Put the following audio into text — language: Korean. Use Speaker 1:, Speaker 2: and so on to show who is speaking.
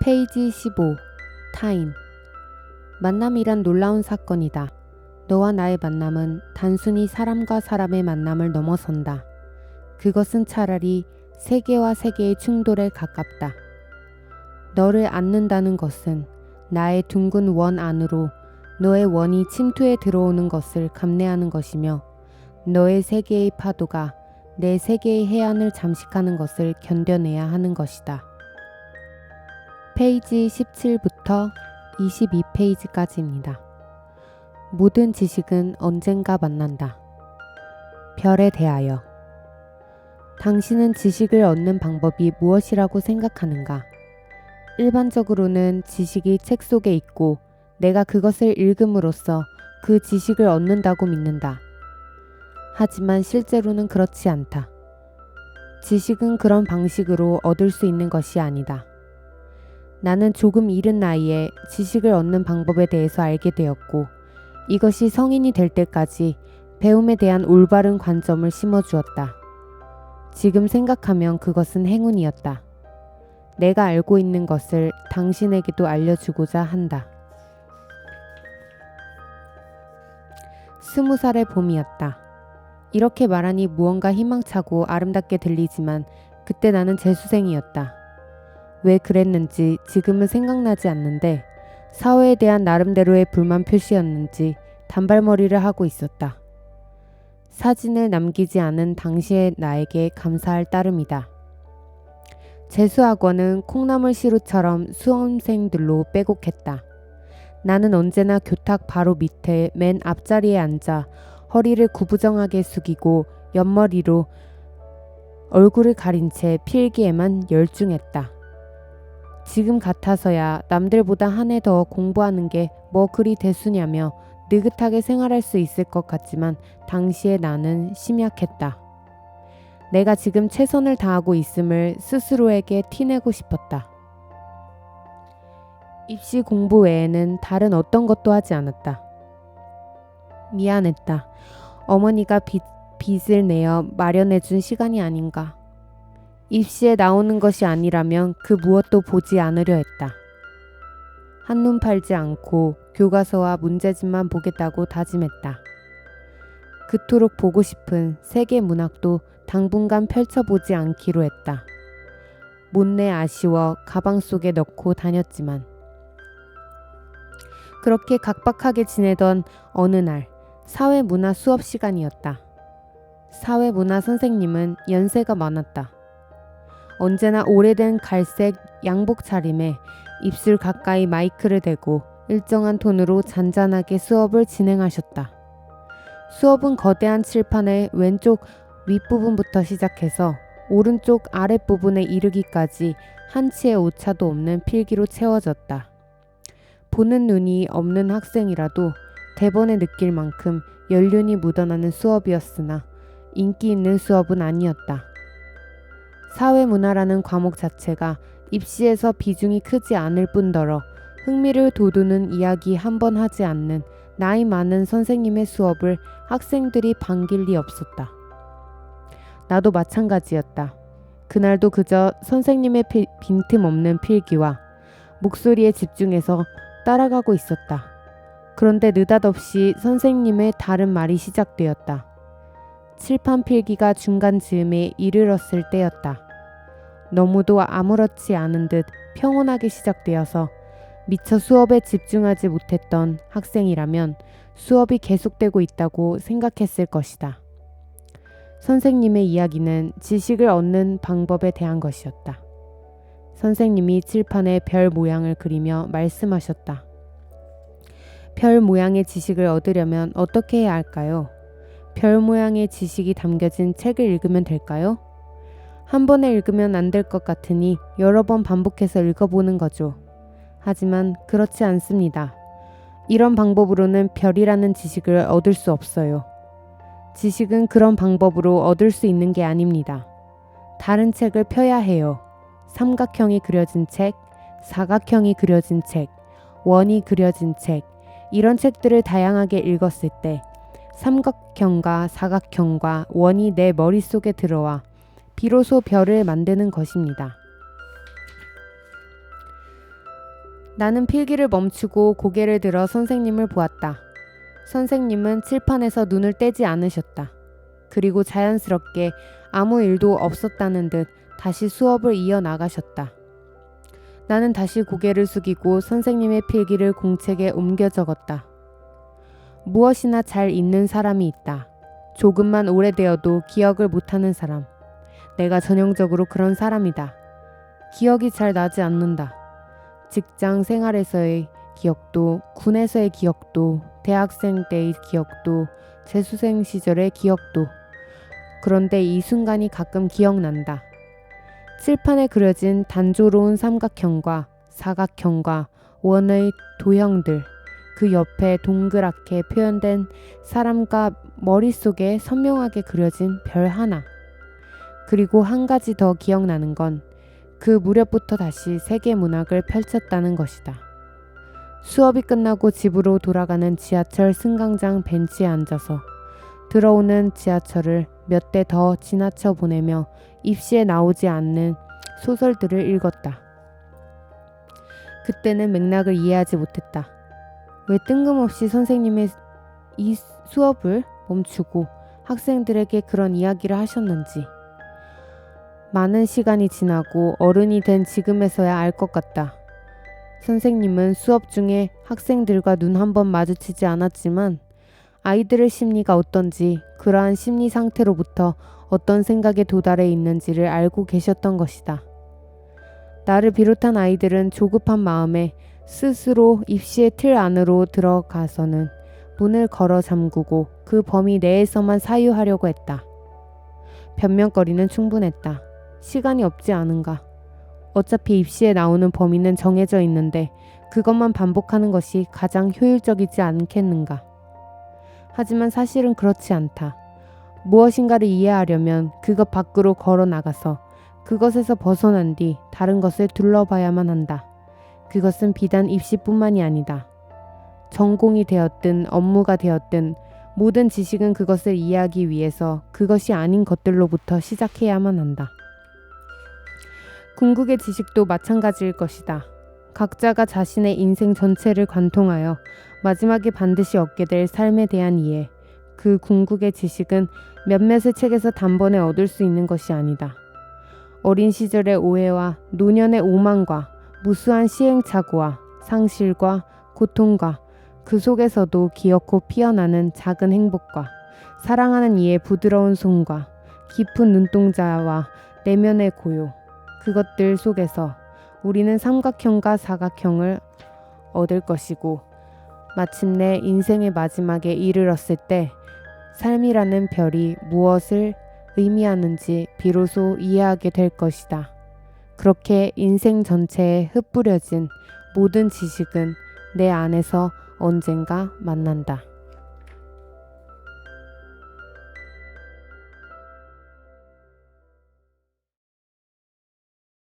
Speaker 1: 페이지 15. 타인. 만남이란 놀라운 사건이다. 너와 나의 만남은 단순히 사람과 사람의 만남을 넘어선다. 그것은 차라리 세계와 세계의 충돌에 가깝다. 너를 안는다는 것은 나의 둥근 원 안으로 너의 원이 침투해 들어오는 것을 감내하는 것이며, 너의 세계의 파도가 내 세계의 해안을 잠식하는 것을 견뎌내야 하는 것이다. 페이지 17부터 22페이지까지입니다. 모든 지식은 언젠가 만난다. 별에 대하여. 당신은 지식을 얻는 방법이 무엇이라고 생각하는가? 일반적으로는 지식이 책 속에 있고 내가 그것을 읽음으로써 그 지식을 얻는다고 믿는다. 하지만 실제로는 그렇지 않다. 지식은 그런 방식으로 얻을 수 있는 것이 아니다. 나는 조금 이른 나이에 지식을 얻는 방법에 대해서 알게 되었고, 이것이 성인이 될 때까지 배움에 대한 올바른 관점을 심어주었다. 지금 생각하면 그것은 행운이었다. 내가 알고 있는 것을 당신에게도 알려주고자 한다. 20살의 봄이었다. 이렇게 말하니 무언가 희망차고 아름답게 들리지만 그때 나는 재수생이었다. 왜 그랬는지 지금은 생각나지 않는데, 사회에 대한 나름대로의 불만 표시였는지 단발머리를 하고 있었다. 사진을 남기지 않은 당시의 나에게 감사할 따름이다. 재수학원은 콩나물시루처럼 수험생들로 빼곡했다. 나는 언제나 교탁 바로 밑에 맨 앞자리에 앉아 허리를 구부정하게 숙이고 옆머리로 얼굴을 가린 채 필기에만 열중했다. 지금 같아서야 남들보다 한 해 더 공부하는 게 뭐 그리 대수냐며 느긋하게 생활할 수 있을 것 같지만, 당시에 나는 심약했다. 내가 지금 최선을 다하고 있음을 스스로에게 티내고 싶었다. 입시 공부 외에는 다른 어떤 것도 하지 않았다. 미안했다. 어머니가 빚을 내어 마련해준 시간이 아닌가. 입시에 나오는 것이 아니라면 그 무엇도 보지 않으려 했다. 한눈 팔지 않고 교과서와 문제집만 보겠다고 다짐했다. 그토록 보고 싶은 세계 문학도 당분간 펼쳐보지 않기로 했다. 못내 아쉬워 가방 속에 넣고 다녔지만, 그렇게 각박하게 지내던 어느 날, 사회문화 수업 시간이었다. 사회문화 선생님은 연세가 많았다. 언제나 오래된 갈색 양복 차림에 입술 가까이 마이크를 대고 일정한 톤으로 잔잔하게 수업을 진행하셨다. 수업은 거대한 칠판의 왼쪽 윗부분부터 시작해서 오른쪽 아랫부분에 이르기까지 한치의 오차도 없는 필기로 채워졌다. 보는 눈이 없는 학생이라도 대번에 느낄 만큼 연륜이 묻어나는 수업이었으나 인기 있는 수업은 아니었다. 사회문화라는 과목 자체가 입시에서 비중이 크지 않을 뿐더러 흥미를 돋우는 이야기 한 번 하지 않는 나이 많은 선생님의 수업을 학생들이 반길 리 없었다. 나도 마찬가지였다. 그날도 그저 선생님의 빈틈없는 필기와 목소리에 집중해서 따라가고 있었다. 그런데 느닷없이 선생님의 다른 말이 시작되었다. 칠판 필기가 중간 즈음에 이르렀을 때였다. 너무도 아무렇지 않은 듯 평온하게 시작되어서 미처 수업에 집중하지 못했던 학생이라면 수업이 계속되고 있다고 생각했을 것이다. 선생님의 이야기는 지식을 얻는 방법에 대한 것이었다. 선생님이 칠판에 별 모양을 그리며 말씀하셨다. 별 모양의 지식을 얻으려면 어떻게 해야 할까요? 별 모양의 지식이 담겨진 책을 읽으면 될까요? 한 번에 읽으면 안 될 것 같으니 여러 번 반복해서 읽어보는 거죠. 하지만 그렇지 않습니다. 이런 방법으로는 별이라는 지식을 얻을 수 없어요. 지식은 그런 방법으로 얻을 수 있는 게 아닙니다. 다른 책을 펴야 해요. 삼각형이 그려진 책, 사각형이 그려진 책, 원이 그려진 책, 이런 책들을 다양하게 읽었을 때 삼각형과 사각형과 원이 내 머릿속에 들어와 비로소 별을 만드는 것입니다. 나는 필기를 멈추고 고개를 들어 선생님을 보았다. 선생님은 칠판에서 눈을 떼지 않으셨다. 그리고 자연스럽게 아무 일도 없었다는 듯 다시 수업을 이어나가셨다. 나는 다시 고개를 숙이고 선생님의 필기를 공책에 옮겨 적었다. 무엇이나 잘 잊는 사람이 있다. 조금만 오래되어도 기억을 못하는 사람. 내가 전형적으로 그런 사람이다. 기억이 잘 나지 않는다. 직장 생활에서의 기억도, 군에서의 기억도, 대학생 때의 기억도, 재수생 시절의 기억도. 그런데 이 순간이 가끔 기억난다. 칠판에 그려진 단조로운 삼각형과 사각형과 원의 도형들, 그 옆에 동그랗게 표현된 사람과 머릿속에 선명하게 그려진 별 하나. 그리고 한 가지 더 기억나는 건 그 무렵부터 다시 세계문학을 펼쳤다는 것이다. 수업이 끝나고 집으로 돌아가는 지하철 승강장 벤치에 앉아서 들어오는 지하철을 몇 대 더 지나쳐 보내며 입시에 나오지 않는 소설들을 읽었다. 그때는 맥락을 이해하지 못했다. 왜 뜬금없이 선생님의 이 수업을 멈추고 학생들에게 그런 이야기를 하셨는지. 많은 시간이 지나고 어른이 된 지금에서야 알 것 같다. 선생님은 수업 중에 학생들과 눈 한 번 마주치지 않았지만 아이들의 심리가 어떤지, 그러한 심리 상태로부터 어떤 생각에 도달해 있는지를 알고 계셨던 것이다. 나를 비롯한 아이들은 조급한 마음에 스스로 입시의 틀 안으로 들어가서는 문을 걸어 잠그고 그 범위 내에서만 사유하려고 했다. 변명거리는 충분했다. 시간이 없지 않은가. 어차피 입시에 나오는 범위는 정해져 있는데 그것만 반복하는 것이 가장 효율적이지 않겠는가. 하지만 사실은 그렇지 않다. 무엇인가를 이해하려면 그것 밖으로 걸어 나가서 그것에서 벗어난 뒤 다른 것을 둘러봐야만 한다. 그것은 비단 입시뿐만이 아니다. 전공이 되었든 업무가 되었든 모든 지식은 그것을 이해하기 위해서 그것이 아닌 것들로부터 시작해야만 한다. 궁극의 지식도 마찬가지일 것이다. 각자가 자신의 인생 전체를 관통하여 마지막에 반드시 얻게 될 삶에 대한 이해, 그 궁극의 지식은 몇몇의 책에서 단번에 얻을 수 있는 것이 아니다. 어린 시절의 오해와 노년의 오만과 무수한 시행착오와 상실과 고통과 그 속에서도 기어코 피어나는 작은 행복과 사랑하는 이의 부드러운 손과 깊은 눈동자와 내면의 고요, 그것들 속에서 우리는 삼각형과 사각형을 얻을 것이고 마침내 인생의 마지막에 이르렀을 때 삶이라는 별이 무엇을 의미하는지 비로소 이해하게 될 것이다. 그렇게 인생 전체에 흩뿌려진 모든 지식은 내 안에서 언젠가 만난다.